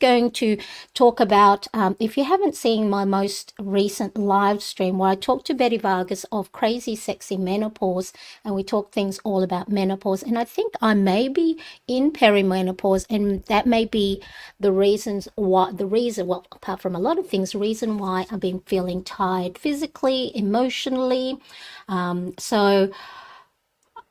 going to talk about, if you haven't seen my most recent live stream where I talked to Betty Vargas of Crazy Sexy Menopause, and we talk things all about menopause, and I think I may be in perimenopause, and that may be the reason, well, apart from a lot of things, the reason why I've been feeling tired physically, emotionally. So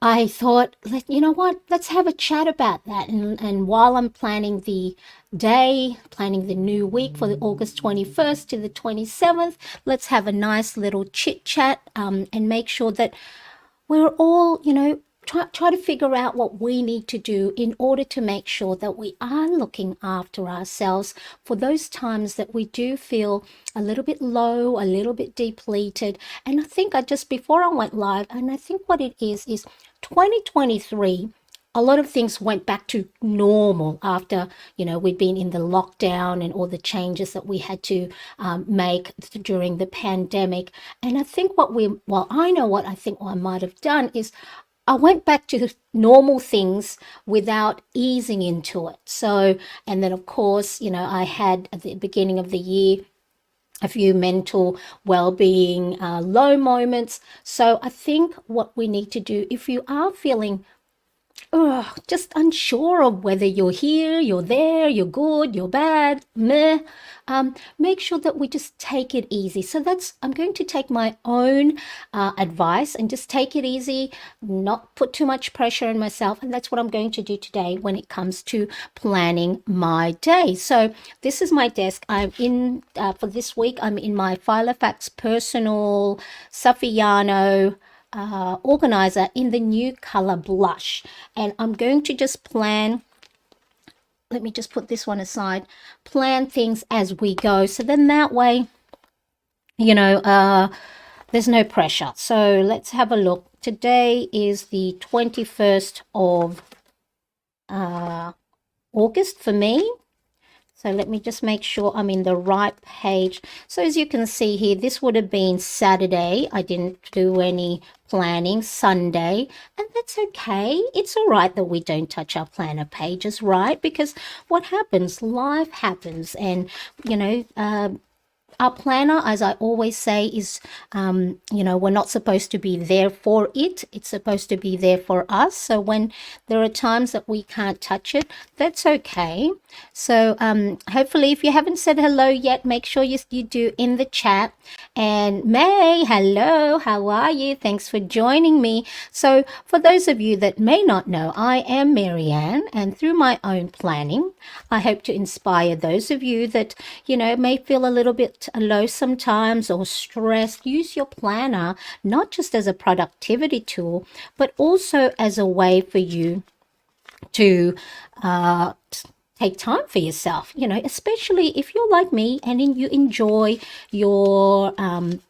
I thought, you know what, let's have a chat about that. And while I'm planning the day, planning the new week for the August 21st to the 27th, let's have a nice little chit chat, and make sure that we're all, try to figure out what we need to do in order to make sure that we are looking after ourselves for those times that we do feel a little bit low, a little bit depleted. And I think before I went live, and I think what it is 2023, a lot of things went back to normal after, we'd been in the lockdown and all the changes that we had to make during the pandemic. And I think I know what I think I might have done is I went back to normal things without easing into it. So, and then of course, I had at the beginning of the year a few mental well-being low moments. So I think what we need to do, if you are feeling just unsure of whether you're here, you're there, you're good, you're bad, meh, make sure that we just take it easy. So I'm going to take my own advice and just take it easy, not put too much pressure on myself. And that's what I'm going to do today when it comes to planning my day. So this is my desk. I'm in, for this week, I'm in my Filofax personal Saffiano organizer in the new color blush, and I'm going to just plan, let me just put this one aside, plan things as we go, so then that way there's no pressure. So let's have a look. Today is the 21st of August for me. So let me just make sure I'm in the right page. So as you can see here, this would have been Saturday. I didn't do any planning. Sunday, and that's okay. It's all right that we don't touch our planner pages, right? Because what happens? Life happens, and our planner, as I always say, is, we're not supposed to be there for it. It's supposed to be there for us. So when there are times that we can't touch it, that's okay. So hopefully, if you haven't said hello yet, make sure you do in the chat. And May, hello, how are you? Thanks for joining me. So for those of you that may not know, I am Mariane, and through my own planning, I hope to inspire those of you that, may feel a little bit low sometimes or stressed. Use your planner not just as a productivity tool, but also as a way for you to take time for yourself, especially if you're like me and you enjoy your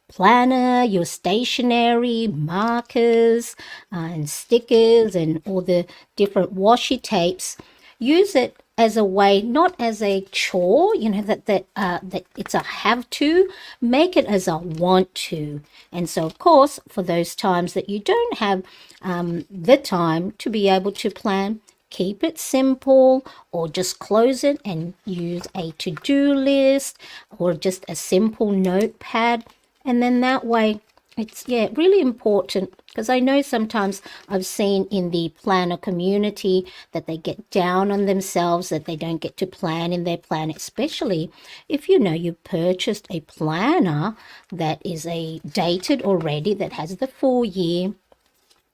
planner, your stationery, markers and stickers and all the different washi tapes. Use it as a way, not as a chore, that it's a have to. Make it as a want to. And so, of course, for those times that you don't have the time to be able to plan, keep it simple, or just close it and use a to-do list or just a simple notepad. And then that way, it's really important, because I know sometimes I've seen in the planner community that they get down on themselves, that they don't get to plan in their plan, especially if you purchased a planner that is dated already, that has the full year.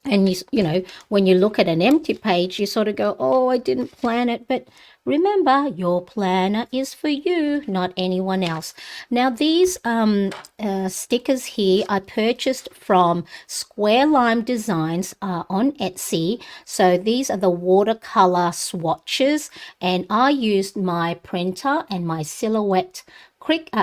And when you look at an empty page, you sort of go, oh, I didn't plan it. But remember, your planner is for you, not anyone else. Now, these stickers here I purchased from Square Lime Designs on Etsy. So these are the watercolor swatches, and I used my printer and my Silhouette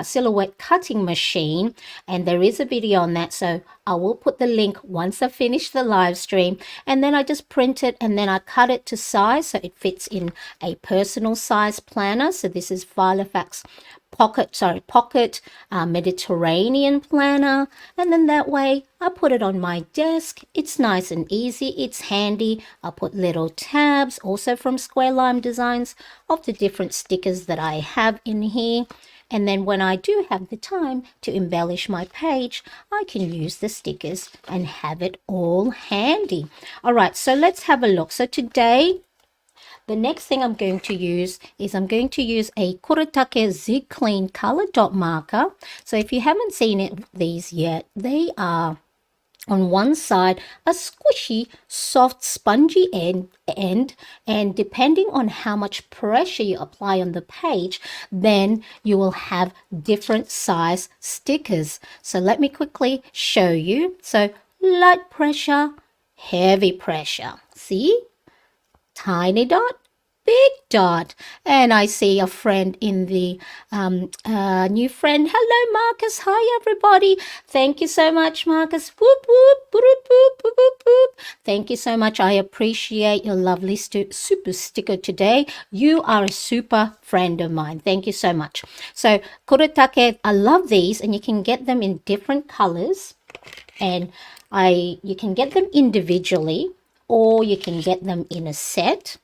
silhouette cutting machine, and there is a video on that, so I will put the link once I finish the live stream. And then I just print it and then I cut it to size so it fits in a personal size planner. So this is Filofax pocket Mediterranean planner, and then that way I put it on my desk. It's nice and easy, it's handy. I put little tabs also from Square Lime Designs of the different stickers that I have in here, and then when I do have the time to embellish my page, I can use the stickers and have it all handy. All right, so let's have a look. So today the next thing I'm going to use is I'm going to use a Kuretake Zig Clean color dot marker. So if you haven't seen these yet, they are on one side a squishy, soft, spongy end, and depending on how much pressure you apply on the page, then you will have different size stickers. So let me quickly show you. So light pressure, heavy pressure. See? Tiny dot, big dot. And I see a friend in the new friend. Hello, Marcus. Hi, everybody. Thank you so much, Marcus. Whoop, whoop, whoop, whoop, whoop, whoop, whoop. Thank you so much. I appreciate your lovely super sticker today. You are a super friend of mine. Thank you so much. So, Kuretake, I love these, and you can get them in different colors, and you can get them individually, or you can get them in a set.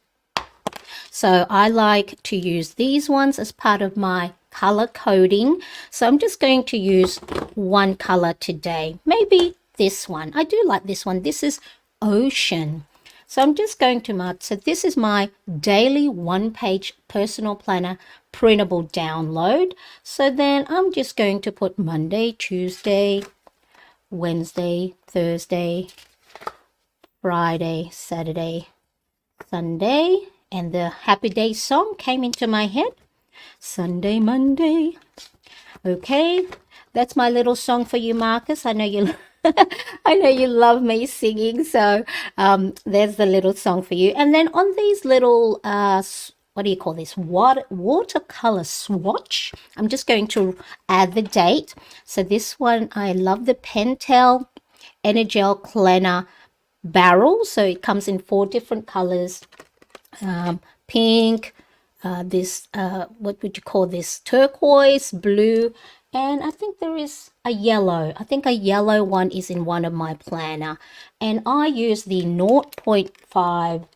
So I like to use these ones as part of my color coding. So I'm just going to use one color today. Maybe this one. I do like this one. This is Ocean. So I'm just going to mark. So this is my daily one-page personal planner printable download. So then I'm just going to put Monday, Tuesday, Wednesday, Thursday, Friday, Saturday, Sunday, and the Happy Day song came into my head. Sunday, Monday. Okay, that's my little song for you, Marcus. I know you I know you love me singing, so there's the little song for you. And then on these little what do you call this, watercolor swatch, I'm just going to add the date. So this one, I love the Pentel Energel Cleaner barrel. So it comes in 4 different colors, pink, this what would you call this, turquoise, blue, and I think there is a yellow. I think a yellow one is in one of my planner, and I use the 0.5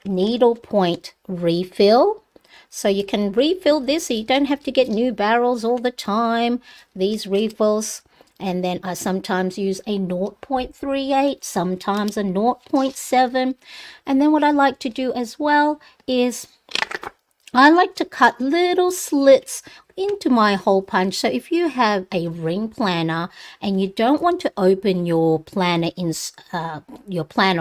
needle point refill. So you can refill this, so you don't have to get new barrels all the time, these refills. And then I sometimes use a 0.38, sometimes a 0.7. And then what I like to do as well is I like to cut little slits into my hole punch. So if you have a ring planner and you don't want to open your planner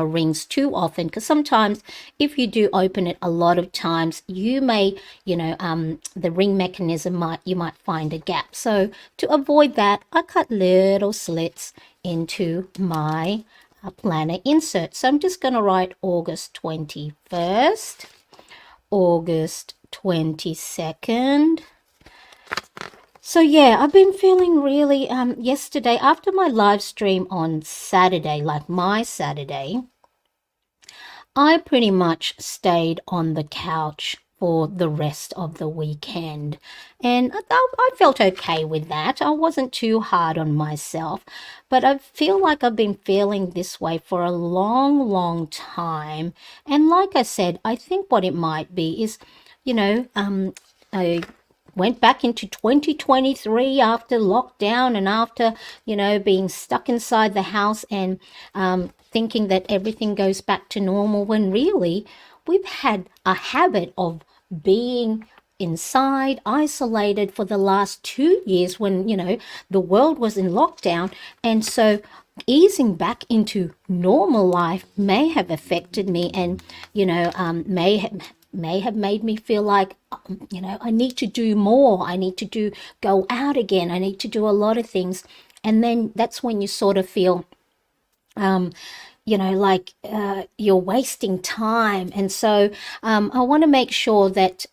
rings too often, because sometimes if you do open it a lot of times, you may, the ring mechanism you might find a gap. So to avoid that, I cut little slits into my planner insert. So I'm just going to write August 21st, August 22nd. So yeah, I've been feeling really, yesterday after my live stream on Saturday, like my Saturday, I pretty much stayed on the couch for the rest of the weekend. And I felt okay with that. I wasn't too hard on myself. But I feel like I've been feeling this way for a long, long time. And like I said, I think what it might be is, I went back into 2023 after lockdown and after, being stuck inside the house and thinking that everything goes back to normal, when really we've had a habit of being inside, isolated for the last 2 years when, the world was in lockdown. And so easing back into normal life may have affected me and, may have made me feel like, I need to do more. I need to go out again. I need to do a lot of things. And then that's when you sort of feel, like you're wasting time. And so I want to make sure that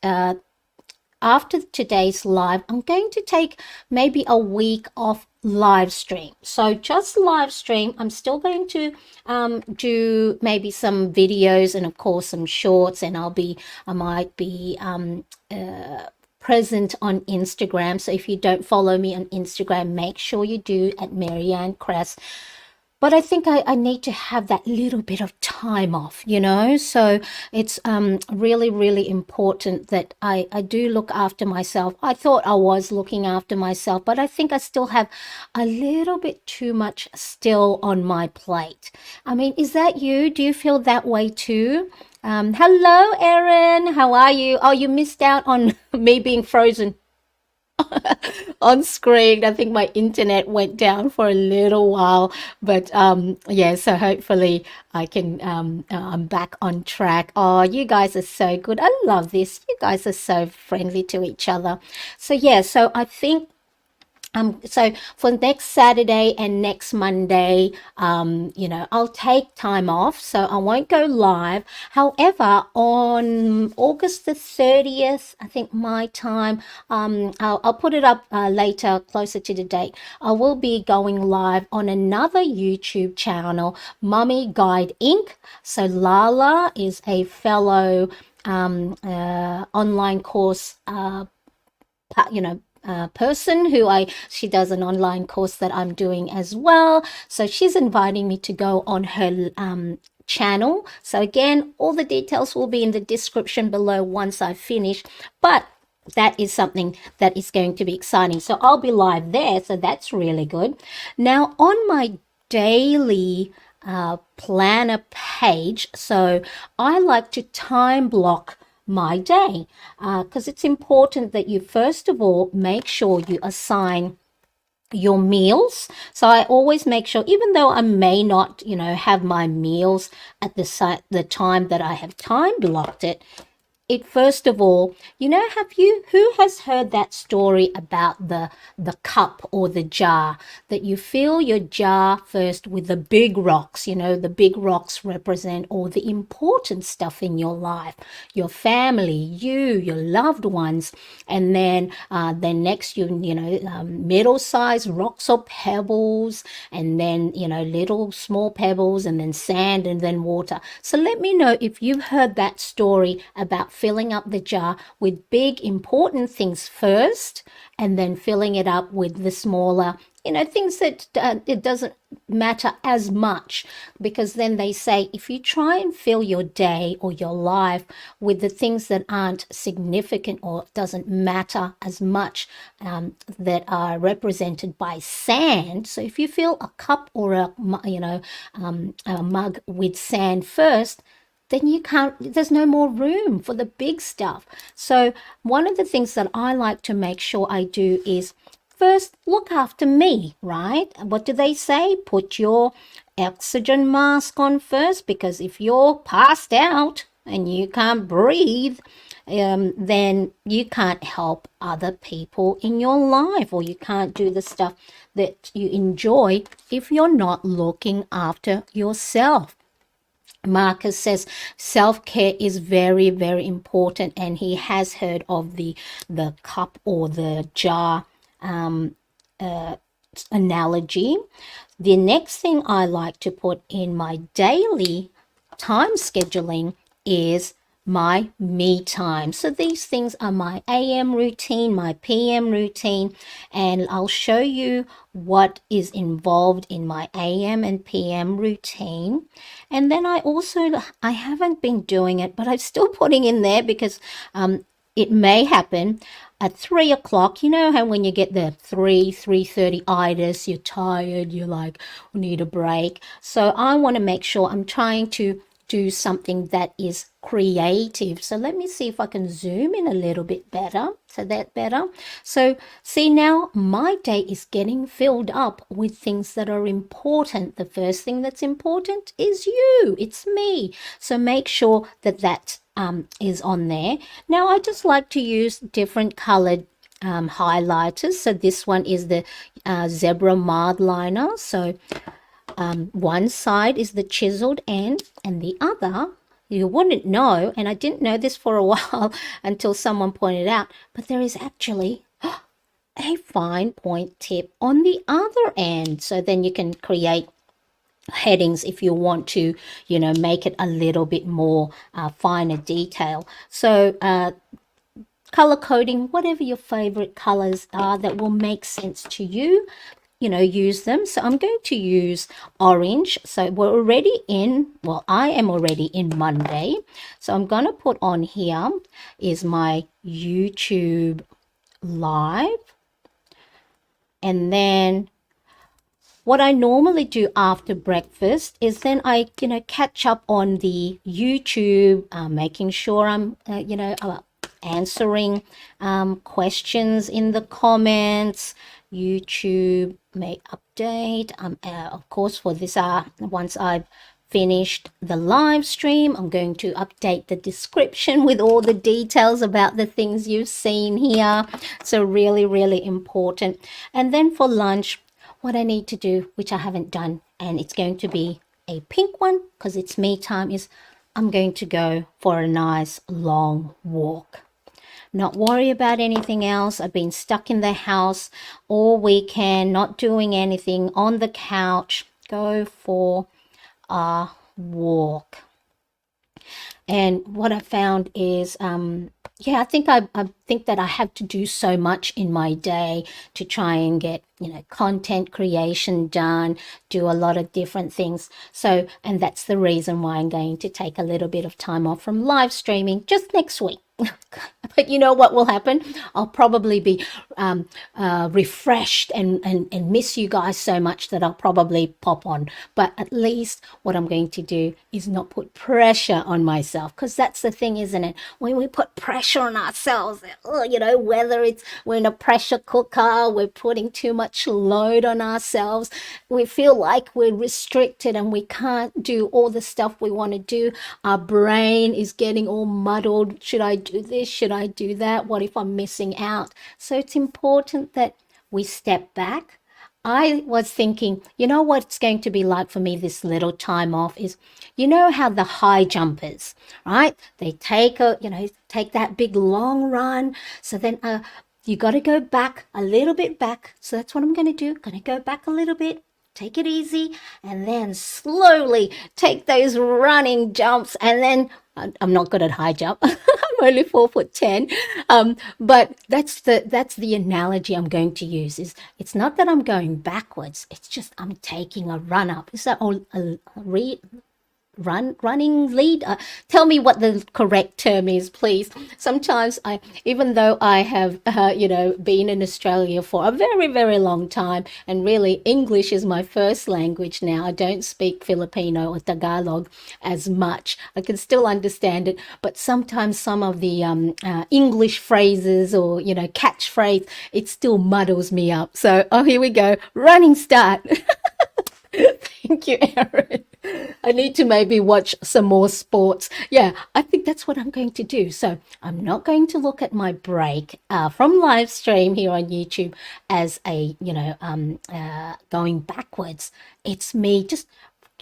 after today's live, I'm going to take maybe a week off live stream. So just live stream. I'm still going to do maybe some videos and of course some shorts, and I might be present on Instagram. So if you don't follow me on Instagram, make sure you do at Mariane Cresp. But I think I need to have that little bit of time off, you know? So it's really, really important that I do look after myself. I thought I was looking after myself, but I think I still have a little bit too much still on my plate. I mean, is that you? Do you feel that way too? Hello, Erin. How are you? Oh, you missed out on me being frozen on screen. I think my internet went down for a little while, but yeah, so hopefully I can I'm back on track. Oh, you guys are so good. I love this. You guys are so friendly to each other. So yeah, so I think so for next Saturday and next Monday, you know, I'll take time off, so I won't go live. However, on August the 30th, I think my time, I'll put it up later, closer to the date. I will be going live on another YouTube channel, Mummy Guide Inc. So Lala is a fellow online course, you know, person who she does an online course that I'm doing as well. So she's inviting me to go on her channel. So again, all the details will be in the description below once I finish. But that is something that is going to be exciting. So I'll be live there. So that's really good. Now on my daily planner page, so I like to time block my day because it's important that you first of all make sure you assign your meals. So I always make sure, even though I may not, you know, have my meals at the time that I have time blocked it, first of all, you know, who has heard that story about the cup or the jar, that you fill your jar first with the big rocks? You know, the big rocks represent all the important stuff in your life, your family, your loved ones, and then next you know, middle-sized rocks or pebbles, and then, you know, little small pebbles, and then sand, and then water. So let me know if you've heard that story about filling up the jar with big important things first, and then filling it up with the smaller, you know, things that it doesn't matter as much. Because then they say if you try and fill your day or your life with the things that aren't significant or doesn't matter as much, that are represented by sand. So if you fill a cup or a mug with sand first, then there's no more room for the big stuff. So one of the things that I like to make sure I do is first look after me, right? What do they say? Put your oxygen mask on first, because if you're passed out and you can't breathe, then you can't help other people in your life, or you can't do the stuff that you enjoy if you're not looking after yourself. Marcus says self-care is very, very important, and he has heard of the cup or the jar analogy. The next thing I like to put in my daily time scheduling is my me time. So these things are my AM routine, my PM routine, and I'll show you what is involved in my AM and PM routine. And then I haven't been doing it, but I'm still putting in there because it may happen at 3 o'clock. You know how when you get the 3:30 itis, you're tired, you're like, need a break. So I want to make sure I'm trying to do something that is creative. So let me see if I can zoom in a little bit better. So that better. So see, now my day is getting filled up with things that are important. The first thing that's important is you. It's me. So make sure that is on there. Now I just like to use different colored highlighters. So this one is the zebra mild liner. So one side is the chiseled end, and the other you wouldn't know, and I didn't know this for a while until someone pointed out, but there is actually a fine point tip on the other end. So then you can create headings if you want to, make it a little bit more finer detail. So color coding, whatever your favorite colors are that will make sense to you, use them. So I'm going to use orange. So we're already in, well, I am already in Monday. So I'm going to put on here is my YouTube live. And then what I normally do after breakfast is then I, catch up on the YouTube, making sure I'm, answering questions in the comments. YouTube may update. Of course, for this, once I've finished the live stream, I'm going to update the description with all the details about the things you've seen here. So really, really important. And then for lunch, what I need to do, which I haven't done, and it's going to be a pink one because it's me time, is I'm going to go for a nice long walk. Not worry about anything else. I've been stuck in the house all weekend, not doing anything, on the couch. Go for a walk. And what I found is, I think I think that I have to do so much in my day to try and get, content creation done, do a lot of different things. So, and that's the reason why I'm going to take a little bit of time off from live streaming just next week. But you know what will happen? I'll probably be refreshed and miss you guys so much that I'll probably pop on. But at least what I'm going to do is not put pressure on myself, because that's the thing, isn't it? When we put pressure on ourselves, whether it's we're in a pressure cooker, we're putting too much load on ourselves, we feel like we're restricted and we can't do all the stuff we want to do. Our brain is getting all muddled. Should I do this? Should I do that? What if I'm missing out? So it's important that we step back. I was thinking, what it's going to be like for me this little time off is, how the high jumpers, right? They take that big long run. So then you got to go back a little bit back. So that's what I'm going to do. Going to go back a little bit. Take it easy, and then slowly take those running jumps. And then I'm not good at high jump. I'm only 4'10". But that's the analogy I'm going to use. Is it's not that I'm going backwards. It's just I'm taking a run up. Is that all? Running lead? Tell me what the correct term is, please. Sometimes even though I have been in Australia for a very, very long time, and really English is my first language now. I don't speak Filipino or Tagalog as much. I can still understand it, but sometimes some of the English phrases or catchphrase, it still muddles me up. So here we go. Running start. Thank you, Erin. I need to maybe watch some more sports. Yeah, I think that's what I'm going to do. So I'm not going to look at my break from live stream here on YouTube as a, going backwards. It's me just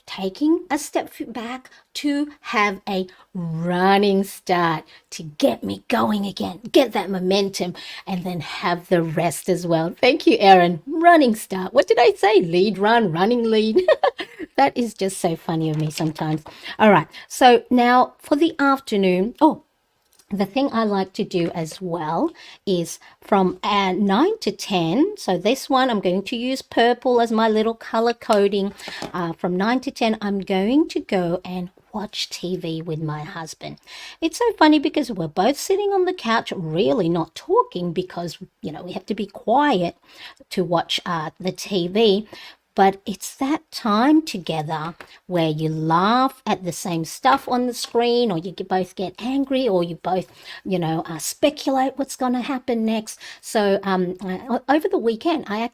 taking a step back to have a running start to get me going again, get that momentum, and then have the rest as well. Thank you, Erin. Running start. What did I say? Lead, run, running, lead. That is just so funny of me sometimes. All right. So now for the afternoon. The thing I like to do as well is from 9 to 10. So this one, I'm going to use purple as my little color coding. From 9 to 10, I'm going to go and watch TV with my husband. It's so funny because we're both sitting on the couch, really not talking because, we have to be quiet to watch the TV. But it's that time together where you laugh at the same stuff on the screen, or you both get angry, or you both, speculate what's going to happen next. So over the weekend, I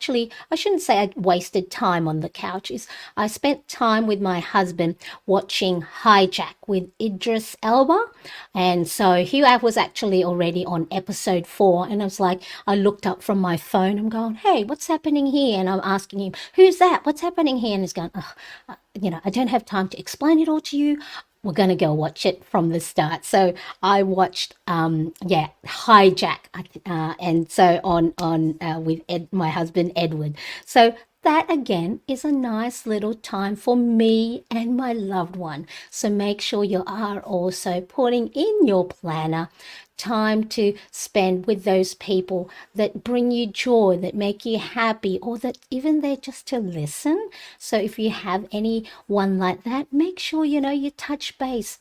shouldn't say I wasted time on the couches. I spent time with my husband watching Hijack with Idris Elba. And so here I was actually already on episode 4. And I was like, I looked up from my phone. I'm going, hey, what's happening here? And I'm asking him, who's that? What's happening here? And he's going, I don't have time to explain it all to you. we're going to go watch it from the start. So I watched, Hijack, and so on with my husband Edward. So that again is a nice little time for me and my loved one. So make sure you are also putting in your planner time to spend with those people that bring you joy, that make you happy, or that even they're just to listen. So if you have anyone like that, make sure you touch base.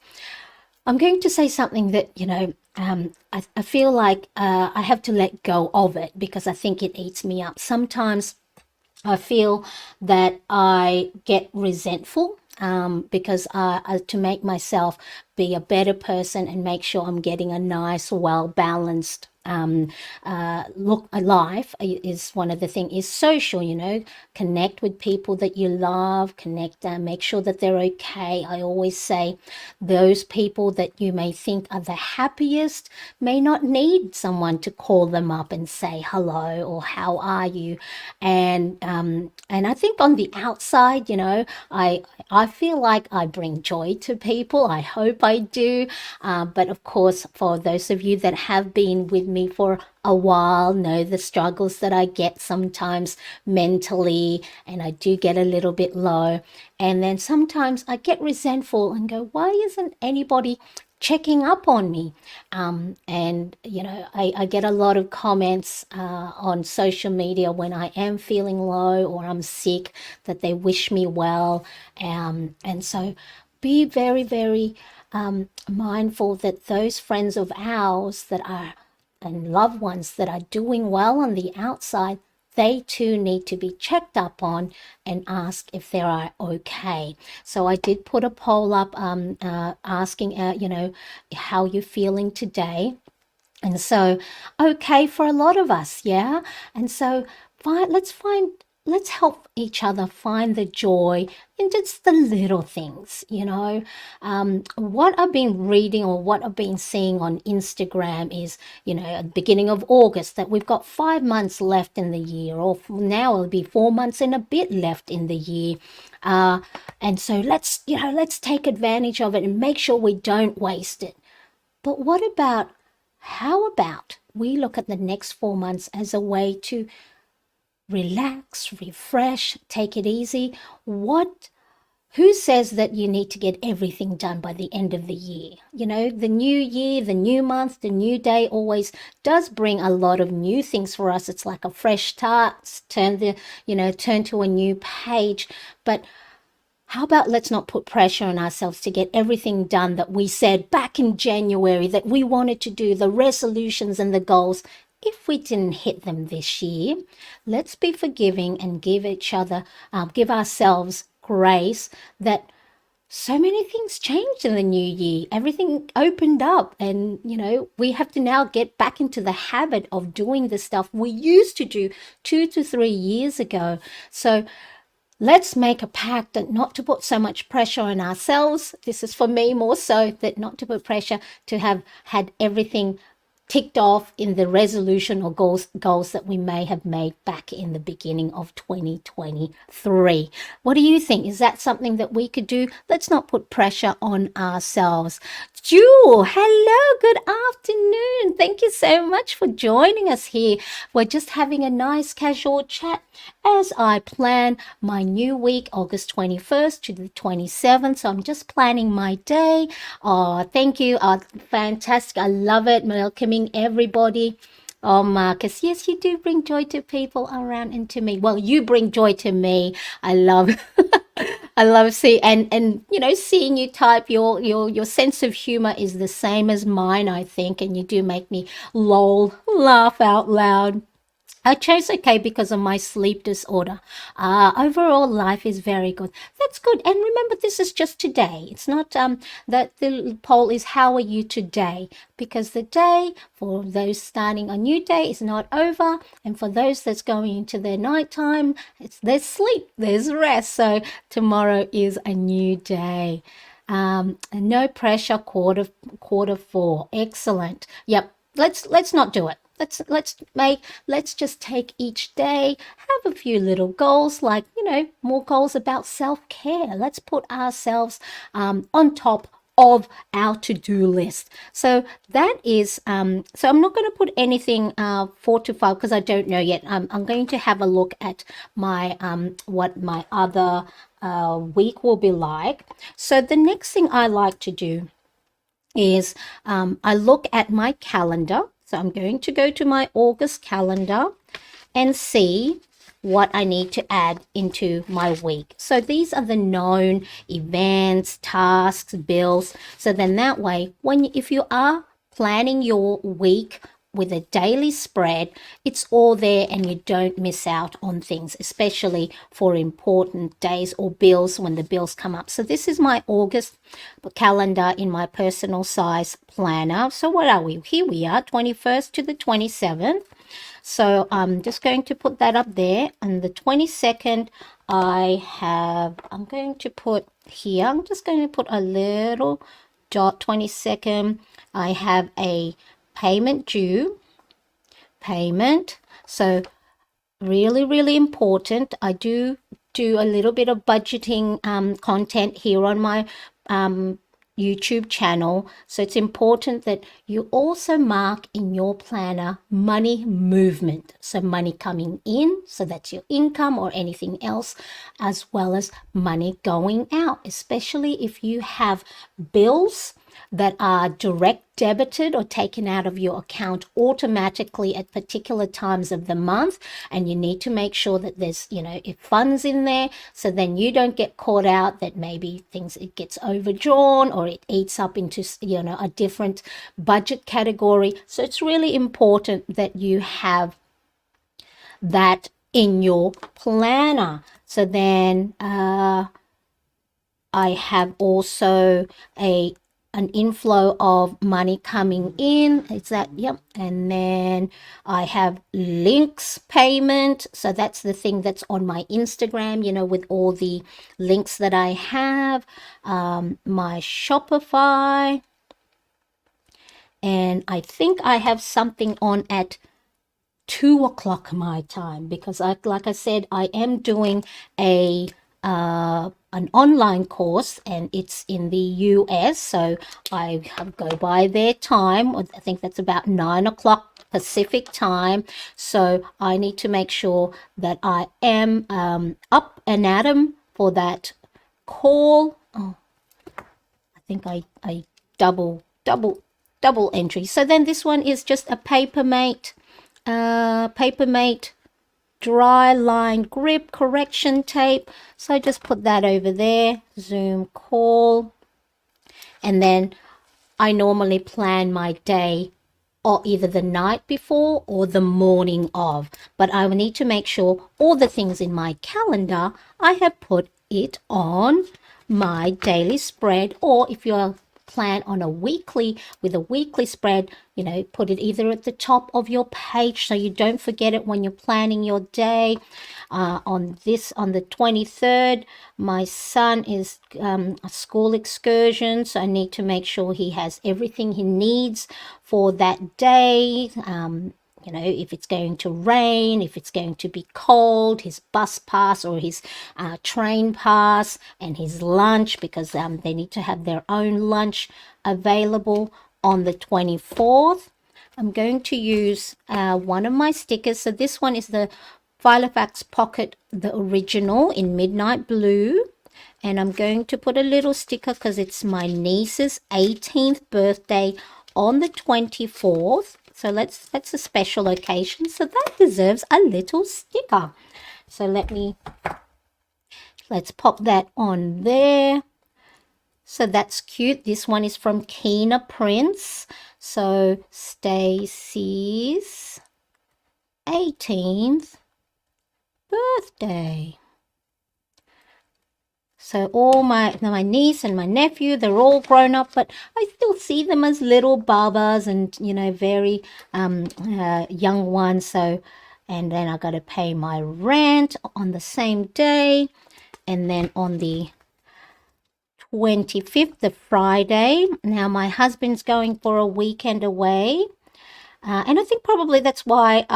I'm going to say something that, I feel like I have to let go of it because I think it eats me up. Sometimes I feel that I get resentful because to make myself be a better person and make sure I'm getting a nice, well balanced look life is one of the things is social, connect with people that you love, connect, make sure that they're okay. I always say those people that you may think are the happiest may not need someone to call them up and say hello or how are you. And I think on the outside, I feel like I bring joy to people. I hope I do. But of course, for those of you that have been with me for a while, know the struggles that I get sometimes mentally, and I do get a little bit low. And then sometimes I get resentful and go, why isn't anybody checking up on me? And I get a lot of comments on social media when I am feeling low or I'm sick that they wish me well. And so be very, very mindful that those friends of ours that are and loved ones that are doing well on the outside, they too need to be checked up on and asked if they are okay. So I did put a poll up asking, how you're feeling today. And so, okay for a lot of us, yeah? And so let's help each other find the joy in just the little things. What I've been reading or what I've been seeing on Instagram is, at the beginning of August, that we've got 5 months left in the year, or now it'll be 4 months and a bit left in the year. And so let's take advantage of it and make sure we don't waste it. But how about we look at the next 4 months as a way to relax, refresh, take it easy? Who says that you need to get everything done by the end of the year? The new year, the new month, the new day always does bring a lot of new things for us. It's like a fresh start, turn to a new page. But how about let's not put pressure on ourselves to get everything done that we said back in January that we wanted to do, the resolutions and the goals. If we didn't hit them this year, let's be forgiving and give ourselves grace that so many things changed in the new year. Everything opened up and, we have to now get back into the habit of doing the stuff we used to do 2 to 3 years ago. So let's make a pact that not to put so much pressure on ourselves. This is for me more so, that not to put pressure to have had everything ticked off in the resolution or goals that we may have made back in the beginning of 2023. What do you think? Is that something that we could do? Let's not put pressure on ourselves. Jewel, hello, good afternoon. Thank you so much for joining us here. We're just having a nice casual chat as I plan my new week, August 21st to the 27th. So I'm just planning my day. Oh, thank you. Fantastic. I love it. Welcoming everybody. Oh, Marcus, yes, you do bring joy to people around and to me. Well, you bring joy to me. I love seeing seeing you type. Your sense of humor is the same as mine, I think, and you do make me laugh out loud. I chose okay because of my sleep disorder. Overall, life is very good. That's good. And remember, this is just today. It's not that the poll is how are you today? Because the day for those starting a new day is not over. And for those that's going into their nighttime, there's sleep, there's rest. So tomorrow is a new day. No pressure, quarter four. Excellent. Yep. Let's not do it. Let's just take each day, have a few little goals, like more goals about self-care. Let's put ourselves on top of our to-do list. So that is, so I'm not going to put anything 4 to 5 because I don't know yet. I'm going to have a look at my, what my other week will be like. So the next thing I like to do is I look at my calendar. So I'm going to go to my August calendar and see what I need to add into my week. So these are the known events, tasks, bills. So then that way, if you are planning your week with a daily spread, it's all there and you don't miss out on things, especially for important days or bills when the bills come up. So this is my August calendar in my personal size planner. So what are we? Here we are, 21st to the 27th. So I'm just going to put that up there. On the 22nd, I'm going to put here, I'm just going to put a little dot. 22nd, I have a payment due, payment. So really important. I do a little bit of budgeting content here on my YouTube channel. So it's important that you also mark in your planner money movement. So money coming in, so that's your income or anything else, as well as money going out, especially if you have bills that are direct debited or taken out of your account automatically at particular times of the month, and you need to make sure that there's, if funds in there, so then you don't get caught out that maybe it gets overdrawn or it eats up into, a different budget category. So it's really important that you have that in your planner. So then I have also an inflow of money coming in. Is that, yep. And then I have links payment. So that's the thing that's on my Instagram, with all the links that I have. My Shopify. And I think I have something on at 2 o'clock my time, because like I said, I am doing an online course and it's in the US, so I go by their time. I think that's about 9 o'clock Pacific time, so I need to make sure that I am up and at 'em for that call. I think I double entry. So then this one is just a Papermate dry line grip correction tape. So I just put that over there, Zoom call. And then I normally plan my day or either the night before or the morning of, but I will need to make sure all the things in my calendar, I have put it on my daily spread, or if you're plan on with a weekly spread, put it either at the top of your page so you don't forget it when you're planning your day. On the 23rd, my son is a school excursion, so I need to make sure he has everything he needs for that day. If it's going to rain, if it's going to be cold, his bus pass or his train pass, and his lunch, because they need to have their own lunch available on the 24th. I'm going to use one of my stickers. So this one is the Filofax Pocket, the original in Midnight Blue. And I'm going to put a little sticker because it's my niece's 18th birthday on the 24th. So that's a special occasion. So that deserves a little sticker. So let's pop that on there. So that's cute. This one is from Kina Prince. So Stacy's 18th birthday. So all my niece and my nephew, they're all grown up, but I still see them as little babas and, very young ones. So, and then I got to pay my rent on the same day. And then on the 25th, the Friday, now my husband's going for a weekend away. And I think probably that's why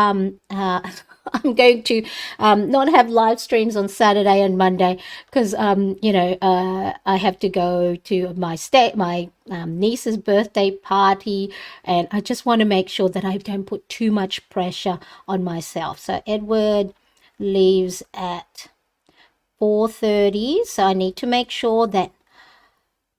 I'm going to not have live streams on Saturday and Monday because I have to go to my niece's birthday party, and I just want to make sure that I don't put too much pressure on myself. So Edward leaves at 4:30, so I need to make sure that,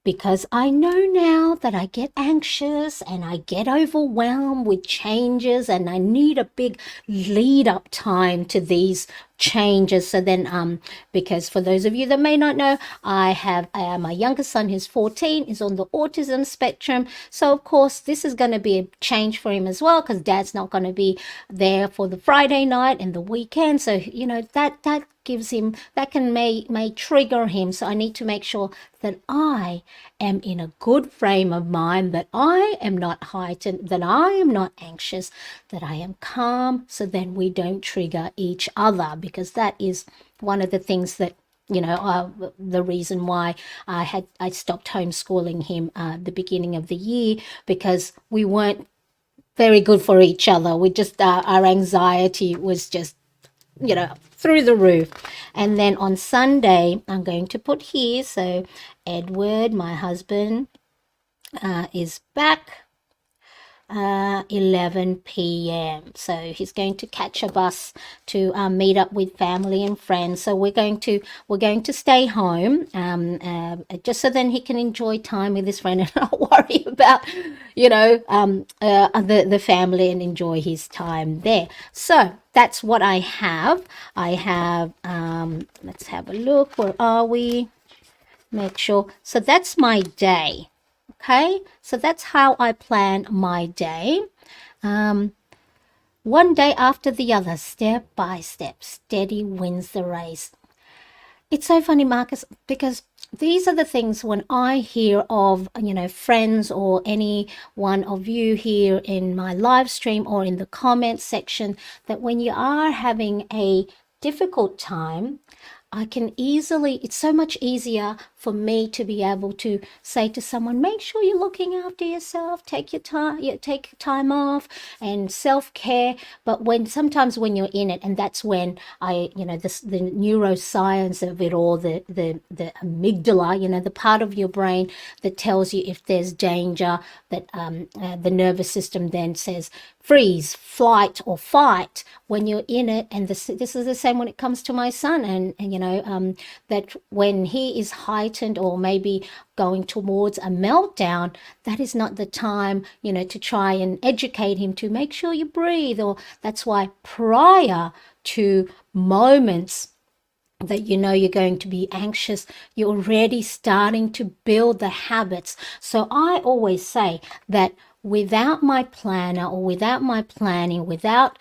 because I know now that I get anxious and I get overwhelmed with changes, and I need a big lead up time to these changes. So then because for those of you that may not know, I have my youngest son who's 14 is on the autism spectrum, so of course this is going to be a change for him as well, because dad's not going to be there for the Friday night and the weekend. So that gives him, that can may trigger him. So I need to make sure that I am in a good frame of mind, that I am not heightened, that I am not anxious, that I am calm, so then we don't trigger each other, because that is one of the things that the reason why I stopped homeschooling him the beginning of the year, because we weren't very good for each other. We just our anxiety was just through the roof. And then on Sunday, I'm going to put here, so Edward, my husband, is back 11 p.m. So he's going to catch a bus to meet up with family and friends. So we're going to stay home just so then he can enjoy time with his friend and not worry about the family, and enjoy his time there. So that's what I have. Let's have a look. Where are we? Make sure. So that's my day. Okay, so that's how I plan my day. One day after the other, step by step, steady wins the race. It's so funny, Marcus, because these are the things when I hear of, friends or any one of you here in my live stream or in the comments section, that when you are having a difficult time, it's so much easier for me to be able to say to someone, make sure you're looking after yourself, take time off, and self-care. But sometimes when you're in it, and that's when the neuroscience of it all, the amygdala, the part of your brain that tells you if there's danger, that the nervous system then says freeze, flight, or fight when you're in it. And this is the same when it comes to my son, and that when he is heightened or maybe going towards a meltdown, that is not the time to try and educate him to make sure you breathe. Or that's why prior to moments that you're going to be anxious, you're already starting to build the habits. So I always say that without my planner or without my planning, without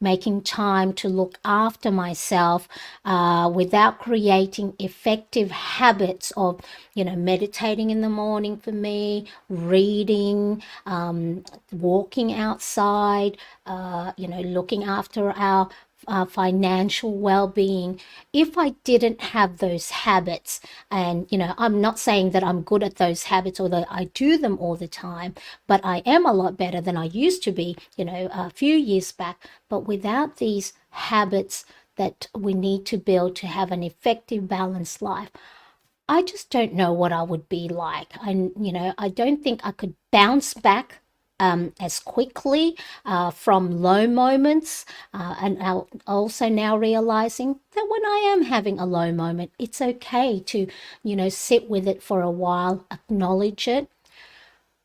making time to look after myself, without creating effective habits of meditating in the morning for me, reading, walking outside, looking after our financial well-being, if I didn't have those habits, and I'm not saying that I'm good at those habits or that I do them all the time, but I am a lot better than I used to be a few years back. But without these habits that we need to build to have an effective, balanced life, I just don't know what I would be like. I don't think I could bounce back as quickly from low moments, and also now realizing that when I am having a low moment, it's okay to sit with it for a while, acknowledge it.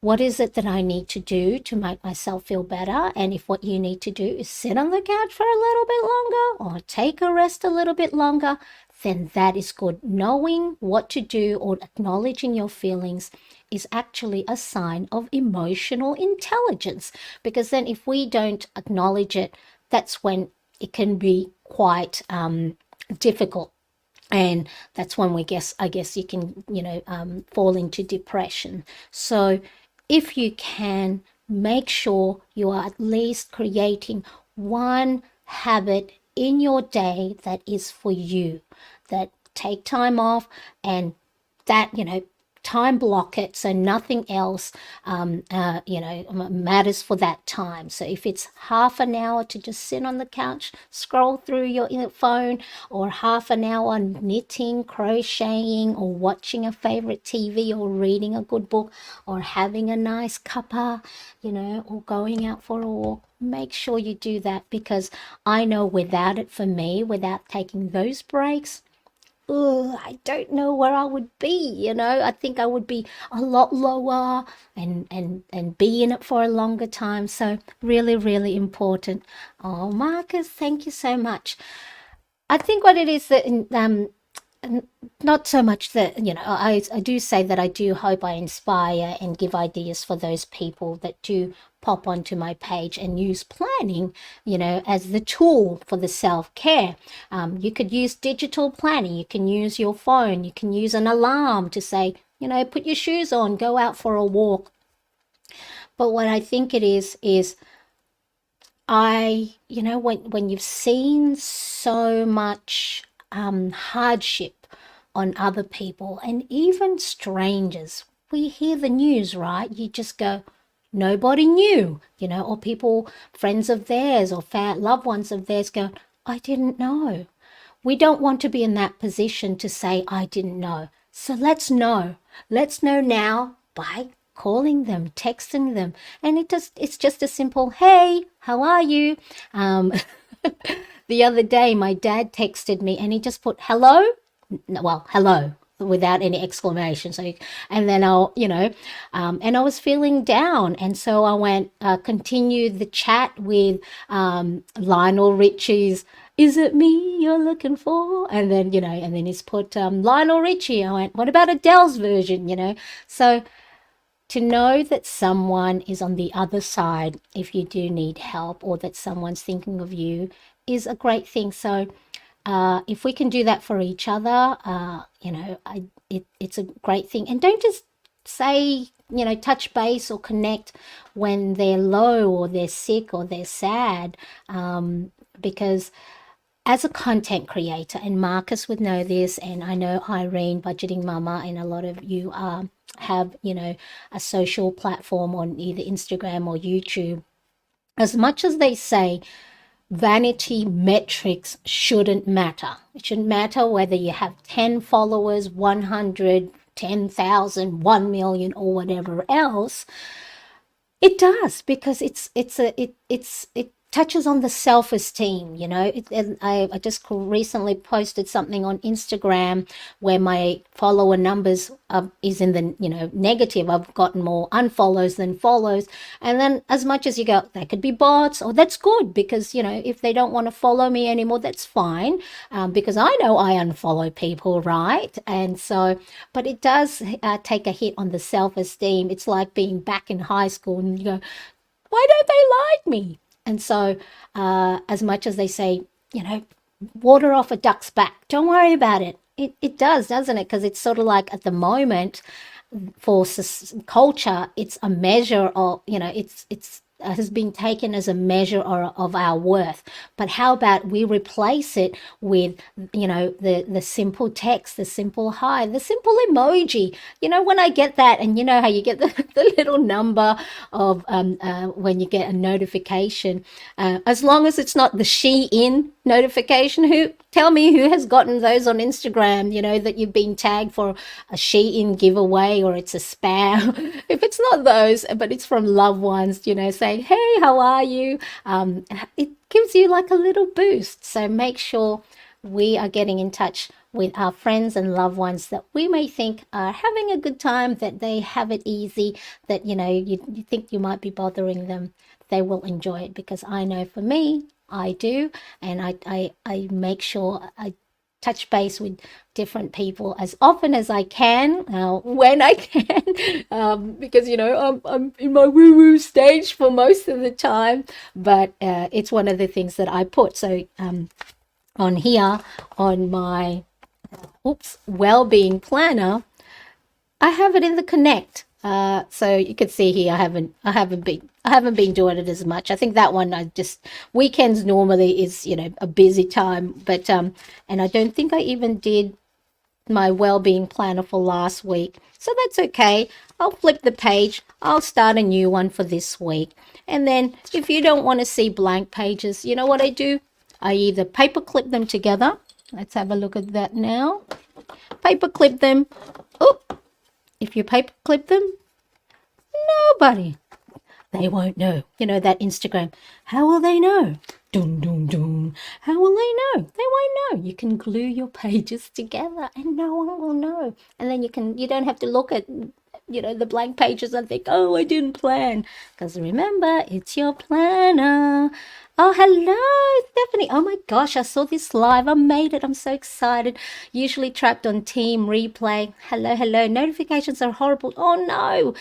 What is it that I need to do to make myself feel better? And if what you need to do is sit on the couch for a little bit longer or take a rest a little bit longer, then that is good. Knowing what to do or acknowledging your feelings is actually a sign of emotional intelligence, because then if we don't acknowledge it, that's when it can be quite difficult, and that's when I guess you can fall into depression. So if you can, make sure you are at least creating one habit in your day that is for you, that take time off, and that time block it so nothing else matters for that time. So if it's half an hour to just sit on the couch, scroll through your phone, or half an hour knitting, crocheting, or watching a favorite TV, or reading a good book, or having a nice cuppa, or going out for a walk, make sure you do that, because I know without it, for me, without taking those breaks, I don't know where I would be. I think I would be a lot lower and be in it for a longer time. So really, really important. Oh, Marcus, thank you so much. I think what it is that not so much that, I do say that I do hope I inspire and give ideas for those people that do pop onto my page and use planning, as the tool for the self-care. You could use digital planning. You can use your phone. You can use an alarm to say, put your shoes on, go out for a walk. But what I think it is when you've seen so much hardship on other people and even strangers, we hear the news, right? You just go, nobody knew, or people, friends of theirs or loved ones of theirs go, I didn't know. We don't want to be in that position to say, I didn't know. So let's know. Let's know now by calling them, texting them. And it's just a simple, hey, how are you? The other day, my dad texted me and he just put hello. Well, hello, without any exclamation. So, and then and I was feeling down. And so I went, continued the chat with Lionel Richie's, is it me you're looking for? And then, and then he's put Lionel Richie. I went, what about Adele's version, So to know that someone is on the other side if you do need help, or that someone's thinking of you, is a great thing. So if we can do that for each other, it's a great thing. And don't just say, touch base or connect when they're low or they're sick or they're sad, because as a content creator, and Marcus would know this, and I know Irene, Budgeting Mama, and a lot of you have, a social platform on either Instagram or YouTube. As much as they say vanity metrics shouldn't matter. It shouldn't matter whether you have 10 followers, 100, 10,000, 1 million, or whatever else. It does, because it touches on the self-esteem. I just recently posted something on Instagram where my follower numbers is in the negative. I've gotten more unfollows than follows. And then as much as you go, that could be bots, or that's good, because if they don't want to follow me anymore, that's fine, because I know I unfollow people, right? And so, but it does take a hit on the self-esteem. It's like being back in high school and you go, why don't they like me? And so as much as they say, water off a duck's back, don't worry about it. It does, doesn't it? Because it's sort of like, at the moment, for culture, it's a measure of, it's has been taken as a measure of our worth. But how about we replace it with, the simple text, the simple hi, the simple emoji. When I get that, and how you get the little number of when you get a notification, as long as it's not the Shein notification. Tell me who has gotten those on Instagram, that you've been tagged for a Shein giveaway, or it's a spam. If it's not those, but it's from loved ones, saying, hey, how are you? It gives you like a little boost. So make sure we are getting in touch with our friends and loved ones that we may think are having a good time, that they have it easy, that, you think you might be bothering them. They will enjoy it, because I know for me, I do, and I make sure I touch base with different people as often as I can, when I can, because I'm in my woo-woo stage for most of the time, but it's one of the things that I put. So on here, on my well-being planner, I have it in the connect. So you can see here, I haven't been doing it as much. I think that one, weekends normally is, a busy time, but, and I don't think I even did my well-being planner for last week. So that's okay. I'll flip the page. I'll start a new one for this week. And then if you don't want to see blank pages, you know what I do? I either paper clip them together. Let's have a look at that now. Paper clip them. Oh, if you paper clip them, nobody. They won't know. You know that Instagram. How will they know? Dun, dun, dun. How will they know? They won't know. You can glue your pages together and no one will know. And then you don't have to look at, the blank pages and think, oh, I didn't plan. Because remember, it's your planner. Oh, hello, Stephanie. Oh my gosh, I saw this live. I made it. I'm so excited. Usually trapped on team replay. Hello, hello. Notifications are horrible. Oh no.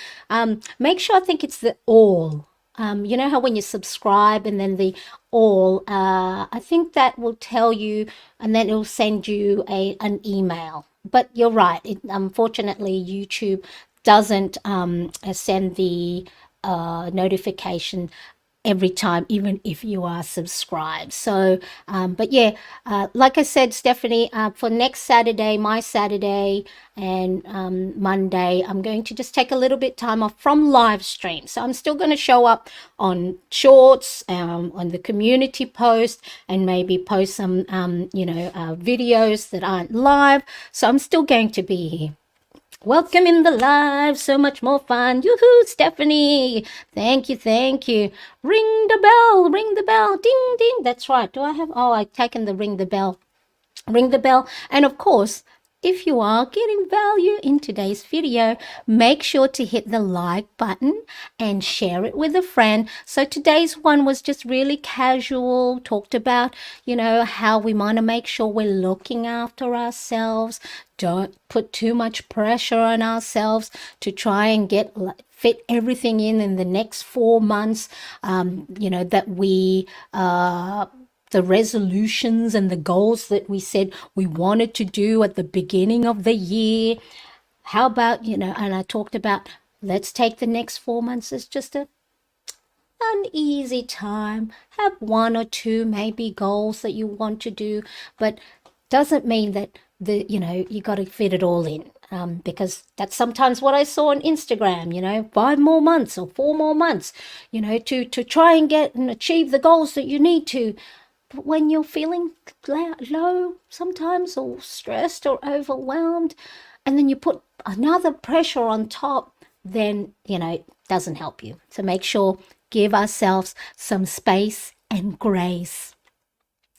Make sure, I think it's the all. You know how when you subscribe and then the all, I think that will tell you, and then it'll send you an email. But you're right. Unfortunately, YouTube doesn't send the notification every time, even if you are subscribed. So but yeah, like I said, Stephanie, for next Saturday, my Saturday and Monday, I'm going to just take a little bit time off from live stream. So I'm still going to show up on shorts, on the community post, and maybe post some videos that aren't live. So I'm still going to be here. Welcome in the live, so much more fun. Yoo-hoo, Stephanie. Thank you, thank you. Ring the bell, ding, ding. That's right. Do I have, I've taken the ring the bell. Ring the bell. And of course, if you are getting value in today's video, make sure to hit the like button and share it with a friend. So today's one was just really casual, talked about, how we want to make sure we're looking after ourselves. Don't put too much pressure on ourselves to try and fit everything in the next 4 months, that we the resolutions and the goals that we said we wanted to do at the beginning of the year. How about, and I talked about, let's take the next 4 months as just an easy time. Have 1 or 2 maybe goals that you want to do, but doesn't mean that you got to fit it all in. Because that's sometimes what I saw on Instagram, 5 more months or 4 more months, to try and get and achieve the goals that you need to. But when you're feeling low sometimes, or stressed or overwhelmed, and then you put another pressure on top, then, it doesn't help you. So make sure, give ourselves some space and grace.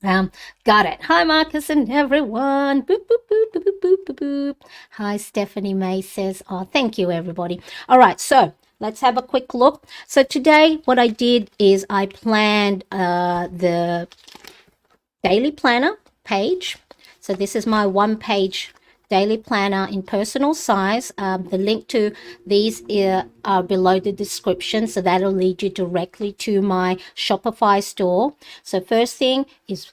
Got it. Hi, Marcus and everyone. Boop, boop, boop, boop, boop, boop, boop. Hi, Stephanie May says, oh, thank you, everybody. All right, so let's have a quick look. So today, what I did is I planned the daily planner page. So this is my 1-page daily planner in personal size. The link to these are below the description, so that'll lead you directly to my Shopify store. So first thing is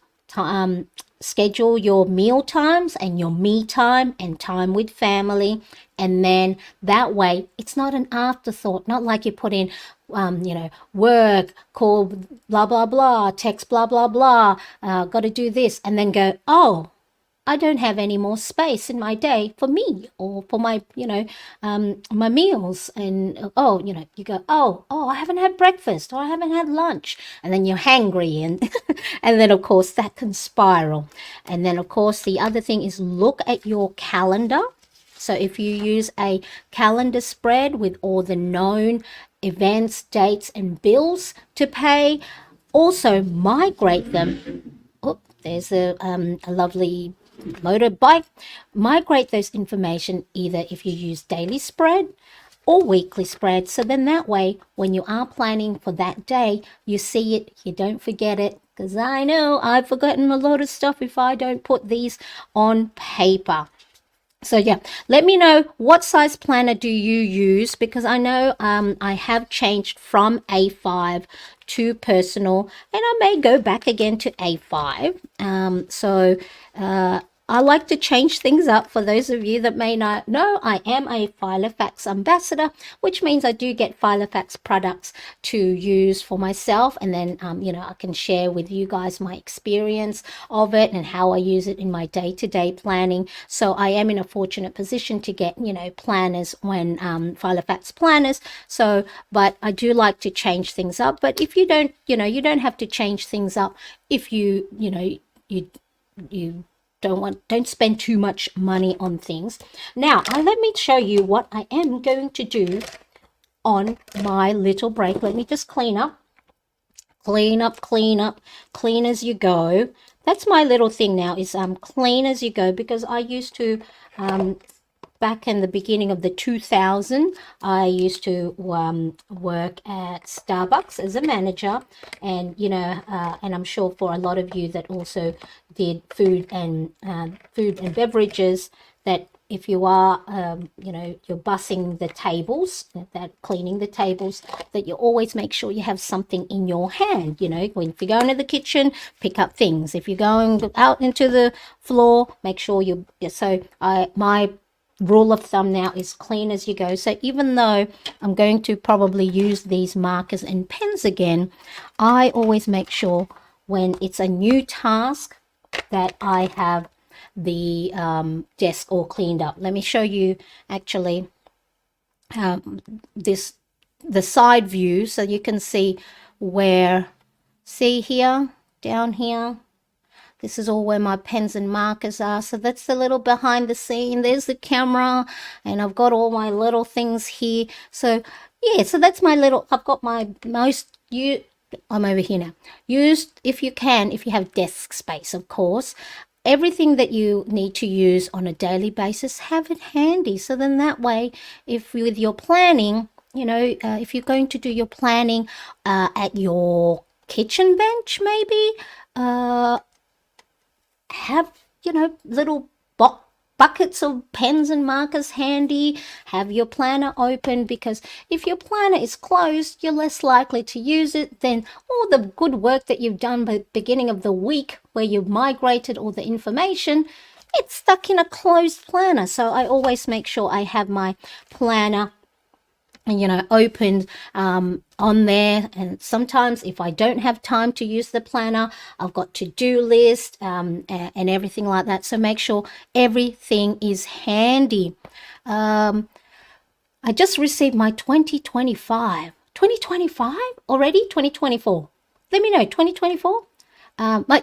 schedule your meal times and your me time and time with family, and then that way it's not an afterthought, not like you put in work, call blah blah blah, text blah blah blah, got to do this, and then go, oh, I don't have any more space in my day for me or for my, my meals. And, you go, oh, I haven't had breakfast, or I haven't had lunch. And then you're hangry. And, and then, of course, that can spiral. And then, of course, the other thing is look at your calendar. So if you use a calendar spread with all the known events, dates, and bills to pay, also migrate them. Oh, there's a lovely motorbike. Migrate those information either if you use daily spread or weekly spread. So then that way, when you are planning for that day, you see it, you don't forget it. Because I know I've forgotten a lot of stuff if I don't put these on paper. So yeah, let me know what size planner do you use, because I know I have changed from A5 to personal, and I may go back again to A5. I like to change things up. For those of you that may not know, I am a Filofax ambassador, which means I do get Filofax products to use for myself, and then you know, I can share with you guys my experience of it and how I use it in my day-to-day planning. So I am in a fortunate position to get, you know, planners when Filofax planners. So, but I do like to change things up. But if you don't, you know, you don't have to change things up if you know, you don't spend too much money on things. Now, let me show you what I am going to do on my little break. Let me just clean up, clean as you go. That's my little thing now, is clean as you go, because I used to back in the beginning of the 2000, I used to work at Starbucks as a manager, and you know, and I'm sure for a lot of you that also did food and beverages, that if you are, you know, you're bussing the tables, that cleaning the tables, that you always make sure you have something in your hand. You know, when if you go into the kitchen, pick up things. If you're going out into the floor, make sure you. So my rule of thumb now is clean as you go. So even though I'm going to probably use these markers and pens again, I always make sure when it's a new task that I have the desk all cleaned up. Let me show you actually the side view, so you can see where, see here, down here, this is all where my pens and markers are. So that's the little behind the scene. There's the camera, and I've got all my little things here. So yeah, so that's my little, I've got my most, I'm over here now. Used, if you can, if you have desk space, of course, everything that you need to use on a daily basis, have it handy. So then that way, if with your planning, you know, if you're going to do your planning at your kitchen bench, maybe, have, you know, little buckets of pens and markers handy. Have your planner open, because if your planner is closed, you're less likely to use it. Then all the good work that you've done by the beginning of the week, where you've migrated all the information, it's stuck in a closed planner. So I always make sure I have my planner, you know, opened on there. And sometimes if I don't have time to use the planner, I've got to-do list and everything like that. So make sure everything is handy. I just received my 2025 already. 2024, let me know. 2024, my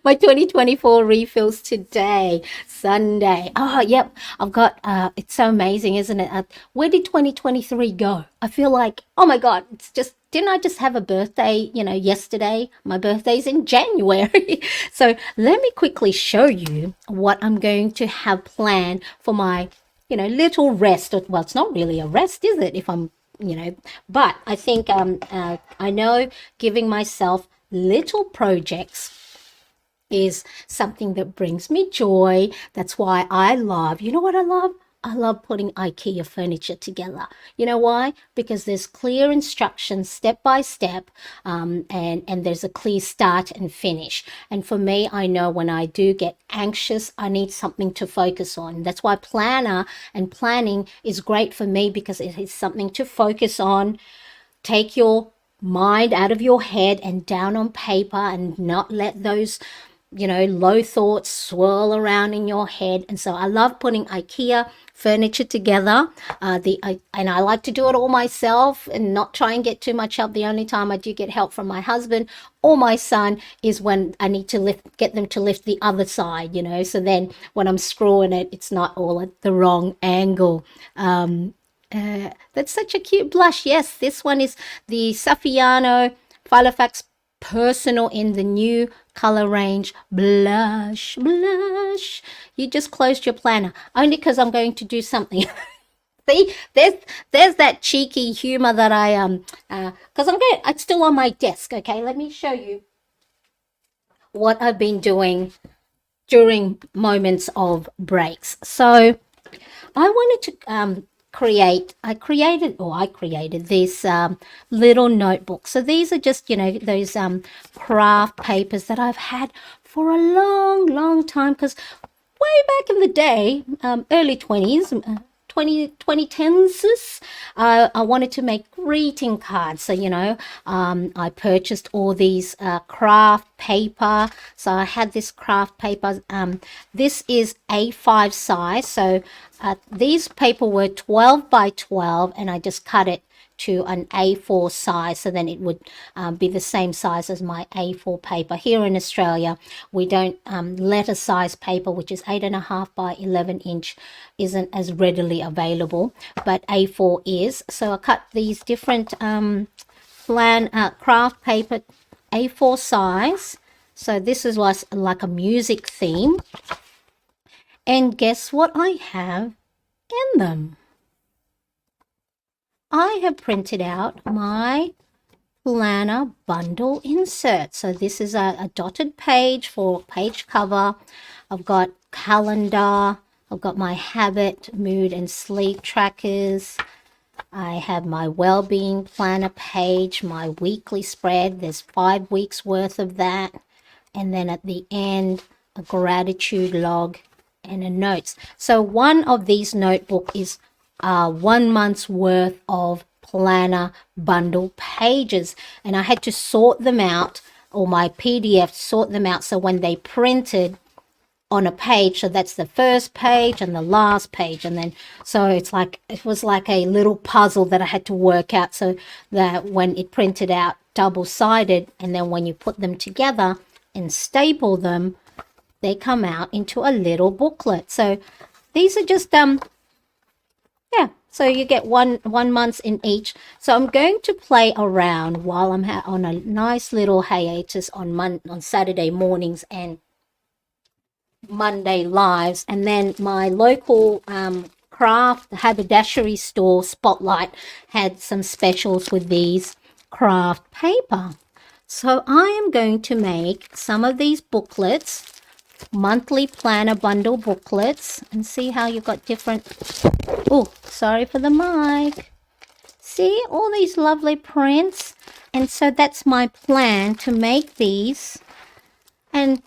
my 2024 refills today, Sunday. Oh, yep. I've got, it's so amazing, isn't it? Where did 2023 go? I feel like, oh my God, it's just, didn't I just have a birthday, you know, yesterday? My birthday's in January. So let me quickly show you what I'm going to have planned for my, you know, little rest. Well, it's not really a rest, is it? If I'm, you know, but I think I know giving myself little projects is something that brings me joy. That's why I love, you know what I love? I love putting IKEA furniture together. You know why? Because there's clear instructions step by step, and there's a clear start and finish. And for me, I know when I do get anxious, I need something to focus on. That's why planner and planning is great for me, because it is something to focus on. Take your mind out of your head and down on paper, and not let those, you know, low thoughts swirl around in your head. And so I love putting IKEA furniture together. And I like to do it all myself and not try and get too much help. The only time I do get help from my husband or my son is when I need to get them to lift the other side, you know. So then when I'm screwing it, it's not all at the wrong angle. That's such a cute blush. Yes, this one is the Saffiano Filofax Personal in the new color range blush. You just closed your planner only because I'm going to do something. See, there's that cheeky humor that I because it's still on my desk. Okay, let me show you what I've been doing during moments of breaks. So I wanted to I created this little notebook. So these are just, you know, those craft papers that I've had for a long time, because way back in the day, early 20s, 2010s, I wanted to make greeting cards. So, I purchased all these craft paper. So I had this craft paper. This is A5 size. So these paper were 12 by 12, and I just cut it to an A4 size, so then it would be the same size as my A4 paper. Here in Australia, we don't letter size paper, which is 8.5 by 11 inch, isn't as readily available, but A4 is. So I cut these different craft paper A4 size. So this is like a music theme, and guess what I have in them? I have printed out my planner bundle insert. So this is a dotted page for page cover. I've got calendar. I've got my habit, mood, and sleep trackers. I have my well-being planner page, my weekly spread. There's 5 weeks worth of that. And then at the end, a gratitude log and a notes. So one of these notebook is 1 month's worth of planner bundle pages, and I had to sort them out, or my PDF sort them out, so when they printed on a page, so that's the first page and the last page, and then so it was like a little puzzle that I had to work out, so that when it printed out double-sided, and then when you put them together and staple them, they come out into a little booklet. So these are just yeah, so you get one month in each. So I'm going to play around while I'm on a nice little hiatus on Saturday mornings and Monday lives. And then my local craft haberdashery store, Spotlight, had some specials with these craft paper. So I am going to make some of these booklets, monthly planner bundle booklets, and see how you've got different. Oh, sorry for the mic. See all these lovely prints, and so that's my plan, to make these and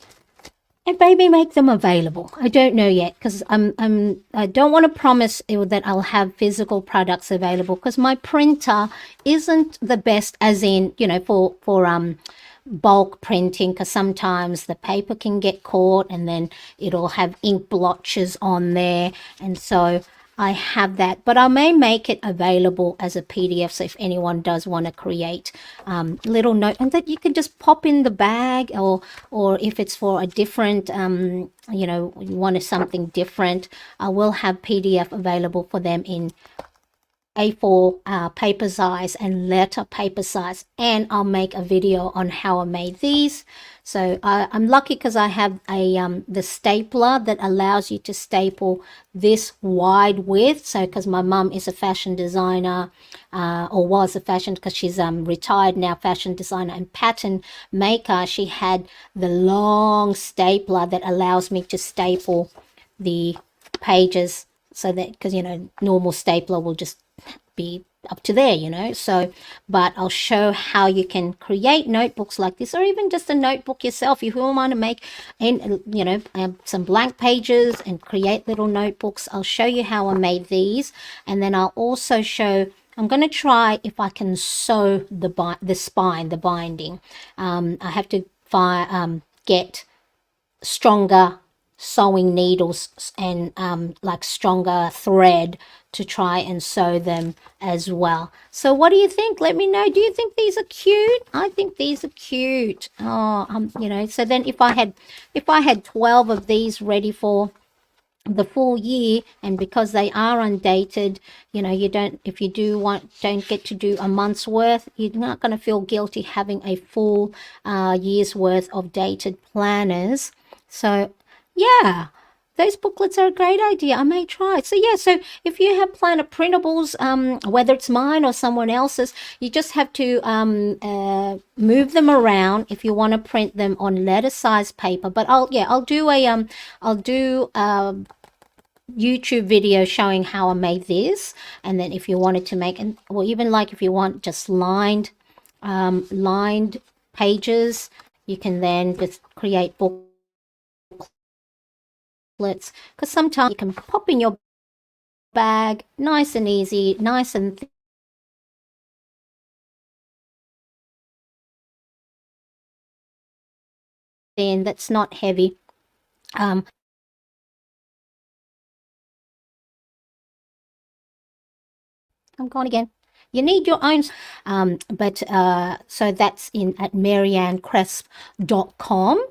maybe make them available. I don't know yet, because I don't want to promise that I'll have physical products available, because my printer isn't the best, as in, for bulk printing, because sometimes the paper can get caught and then it'll have ink blotches on there, and so I have that, but I may make it available as a PDF, so if anyone does want to create little note, and that you can just pop in the bag, or if it's for a different you wanted something different, I will have PDF available for them in A4 paper size and letter paper size, and I'll make a video on how I made these. So I'm lucky because I have the stapler that allows you to staple this wide width. So because my mum is a fashion designer, or was a fashion, because she's retired now, fashion designer and pattern maker, she had the long stapler that allows me to staple the pages, so that, because normal stapler will just be up to there, so, but I'll show how you can create notebooks like this, or even just a notebook yourself if you want to make some blank pages and create little notebooks. I'll show you how I made these, and then I'll also show, I'm going to try if I can sew the spine, the binding. I have to get stronger sewing needles and like stronger thread to try and sew them as well. So what do you think? Let me know. Do you think these are cute? I think these are cute. Oh, so then if I had 12 of these ready for the full year, and because they are undated, if you don't get to do a month's worth, you're not going to feel guilty having a full year's worth of dated planners. So yeah, those booklets are a great idea. I may try. So yeah, so if you have planner printables, whether it's mine or someone else's, you just have to move them around if you want to print them on letter size paper. But I'll do a YouTube video showing how I made this, and then if you wanted to make, or even like if you want just lined pages, you can then just create book because sometimes you can pop in your bag, nice and easy, nice and thin, that's not heavy. I'm gone again. You need your own, so that's in at mariannecresp.com.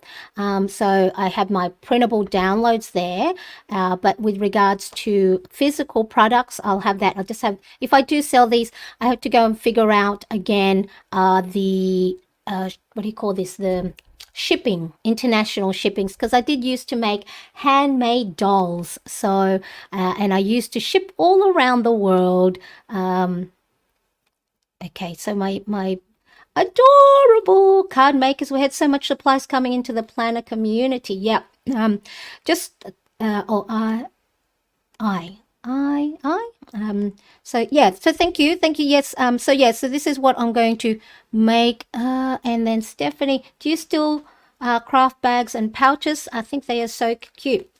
So I have my printable downloads there. But with regards to physical products, I'll have that. I'll just have, if I do sell these, I have to go and figure out again the what do you call this? The shipping, international shippings, because I did used to make handmade dolls. So, and I used to ship all around the world. Okay, so my adorable card makers, we had so much supplies coming into the planner community. Yep. Just oh I so yeah, so thank you, yes. So yeah, so this is what I'm going to make. And then Stephanie, do you still craft bags and pouches? I think they are so cute.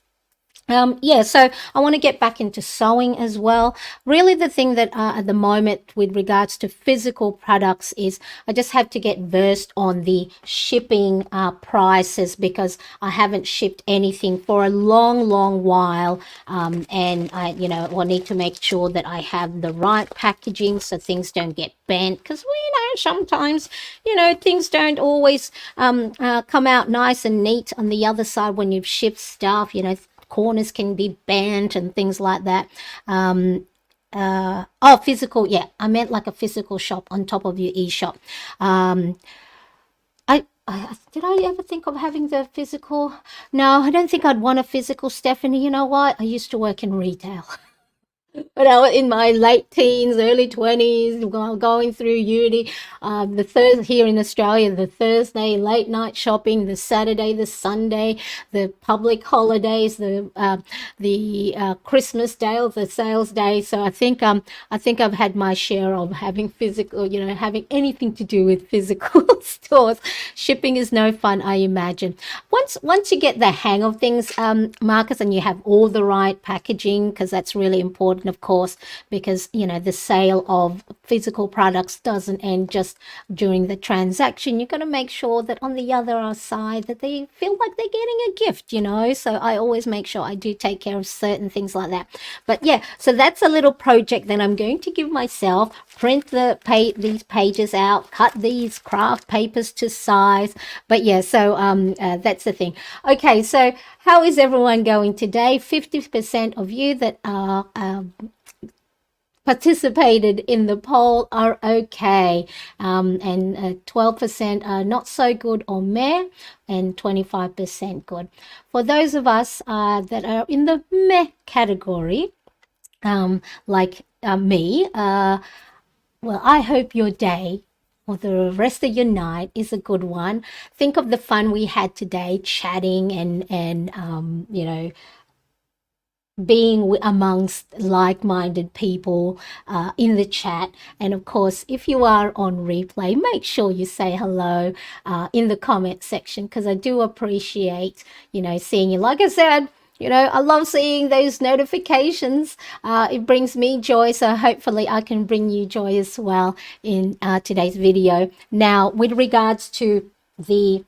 Yeah, so I want to get back into sewing as well. Really, the thing that at the moment with regards to physical products is I just have to get versed on the shipping prices, because I haven't shipped anything for a long while. And I, will need to make sure that I have the right packaging so things don't get bent, because sometimes, things don't always come out nice and neat on the other side when you've shipped stuff, corners can be bent and things like that. Physical, yeah, I meant like a physical shop on top of your e-shop. I did I ever think of having the physical? No, I don't think I'd want a physical, Stephanie. You know what? I used to work in retail. When I was in my late teens, early 20s, going through uni, here in Australia, the Thursday late night shopping, the Saturday, the Sunday, the public holidays, the Christmas day or the sales day. So I think I've had my share of having physical, having anything to do with physical stores. Shipping is no fun, I imagine. Once you get the hang of things, Marcus, and you have all the right packaging, because that's really important, of course, because the sale of physical products doesn't end just during the transaction. You've got to make sure that on the other side that they feel like they're getting a gift, so I always make sure I do take care of certain things like that. But yeah, so that's a little project that I'm going to give myself. Print these pages out, cut these craft papers to size. But yeah, so that's the thing. Okay, so how is everyone going today? 50% of you that are participated in the poll are okay, and 12% are not so good or meh, and 25% good. For those of us that are in the meh category, like me, well, I hope your day or the rest of your night is a good one. Think of the fun we had today, chatting and being amongst like-minded people in the chat. And of course, if you are on replay, make sure you say hello in the comment section, because I do appreciate seeing you. Like I said, I love seeing those notifications. It brings me joy, so hopefully I can bring you joy as well in today's video. Now, with regards to the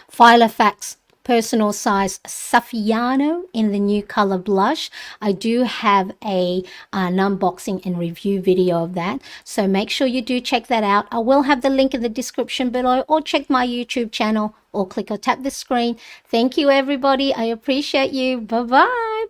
Filofax personal size Saffiano in the new color blush, I do have an unboxing and review video of that, so make sure you do check that out. I will have the link in the description below, or check my YouTube channel, or click or tap the screen. Thank you, everybody. I appreciate you. Bye bye.